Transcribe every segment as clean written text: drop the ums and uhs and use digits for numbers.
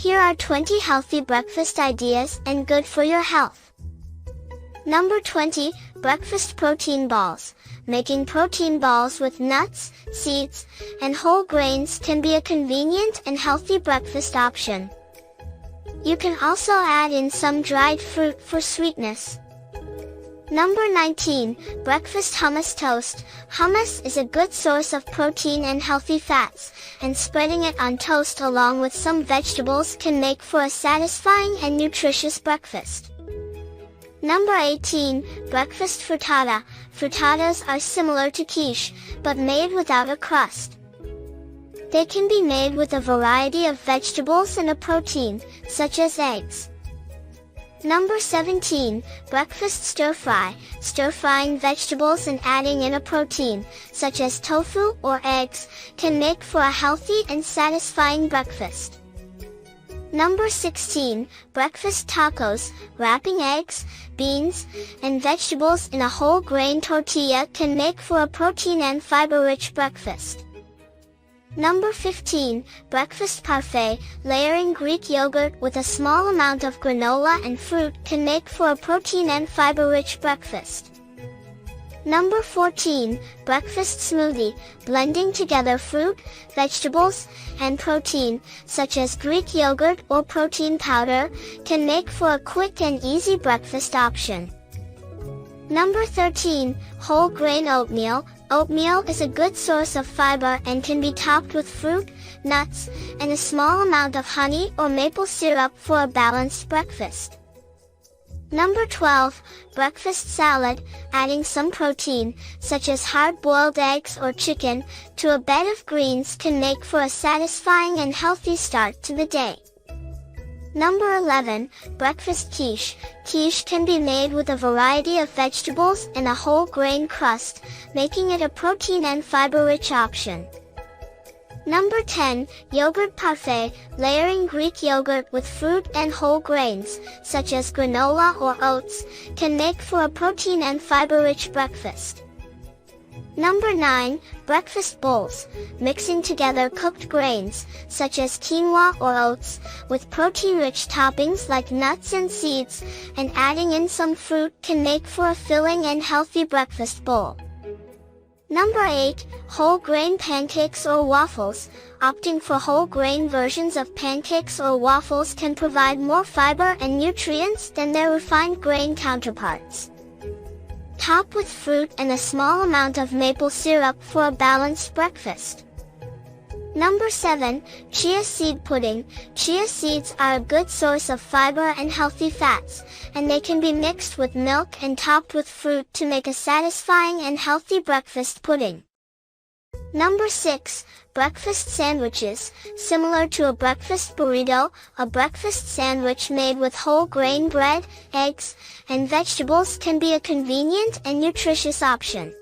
Here are 20 healthy breakfast ideas and good for your health. Number 20, breakfast protein balls. Making protein balls with nuts, seeds, and whole grains can be a convenient and healthy breakfast option. You can also add in some dried fruit for sweetness. Number 19, breakfast hummus toast. Hummus is a good source of protein and healthy fats, and spreading it on toast along with some vegetables can make for a satisfying and nutritious breakfast. Number 18, breakfast frittata. Frittatas are similar to quiche, but made without a crust. They can be made with a variety of vegetables and a protein, such as eggs. Number 17, breakfast stir-fry. Stir-frying vegetables and adding in a protein, such as tofu or eggs, can make for a healthy and satisfying breakfast. Number 16, breakfast tacos. Wrapping eggs, beans, and vegetables in a whole grain tortilla can make for a protein and fiber-rich breakfast. Number 15, breakfast parfait. Layering Greek yogurt with a small amount of granola and fruit can make for a protein and fiber-rich breakfast. Number 14, breakfast smoothie. Blending together fruit, vegetables, and protein, such as Greek yogurt or protein powder, can make for a quick and easy breakfast option. Number 13, whole grain oatmeal. Oatmeal is a good source of fiber and can be topped with fruit, nuts, and a small amount of honey or maple syrup for a balanced breakfast. Number 12, breakfast salad. Adding some protein, such as hard-boiled eggs or chicken, to a bed of greens can make for a satisfying and healthy start to the day. Number 11, breakfast quiche. Quiche can be made with a variety of vegetables and a whole grain crust, making it a protein and fiber-rich option. Number 10, yogurt parfait. Layering Greek yogurt with fruit and whole grains, such as granola or oats, can make for a protein and fiber-rich breakfast. Number 9, breakfast bowls. Mixing together cooked grains, such as quinoa or oats, with protein-rich toppings like nuts and seeds, and adding in some fruit can make for a filling and healthy breakfast bowl. Number 8, whole grain pancakes or waffles. Opting for whole grain versions of pancakes or waffles can provide more fiber and nutrients than their refined grain counterparts. Top with fruit and a small amount of maple syrup for a balanced breakfast. Number 7, chia seed pudding. Chia seeds are a good source of fiber and healthy fats, and they can be mixed with milk and topped with fruit to make a satisfying and healthy breakfast pudding. Number 6, breakfast sandwiches. Similar to a breakfast burrito, a breakfast sandwich made with whole grain bread, eggs, and vegetables can be a convenient and nutritious option.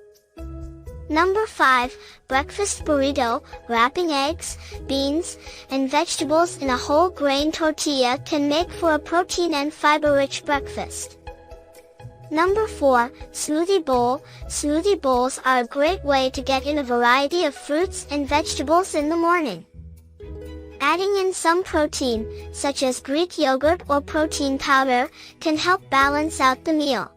Number 5, breakfast burrito. Wrapping eggs, beans, and vegetables in a whole grain tortilla can make for a protein and fiber-rich breakfast. Number 4, smoothie bowl. Smoothie bowls are a great way to get in a variety of fruits and vegetables in the morning. Adding in some protein, such as Greek yogurt or protein powder, can help balance out the meal.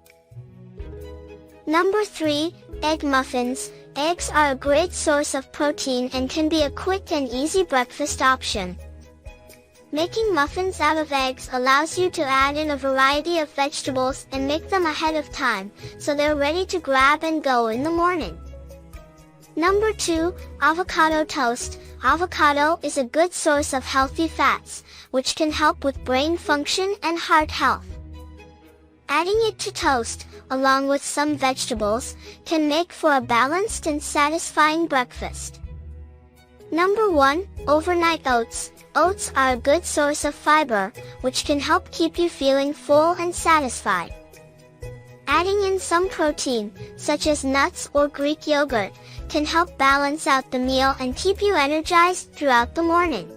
Number 3, egg muffins. Eggs are a great source of protein and can be a quick and easy breakfast option. Making muffins out of eggs allows you to add in a variety of vegetables and make them ahead of time, so they're ready to grab and go in the morning. Number 2, avocado toast. Avocado is a good source of healthy fats, which can help with brain function and heart health. Adding it to toast, along with some vegetables, can make for a balanced and satisfying breakfast. Number 1, overnight oats. Oats are a good source of fiber, which can help keep you feeling full and satisfied. Adding in some protein, such as nuts or Greek yogurt, can help balance out the meal and keep you energized throughout the morning.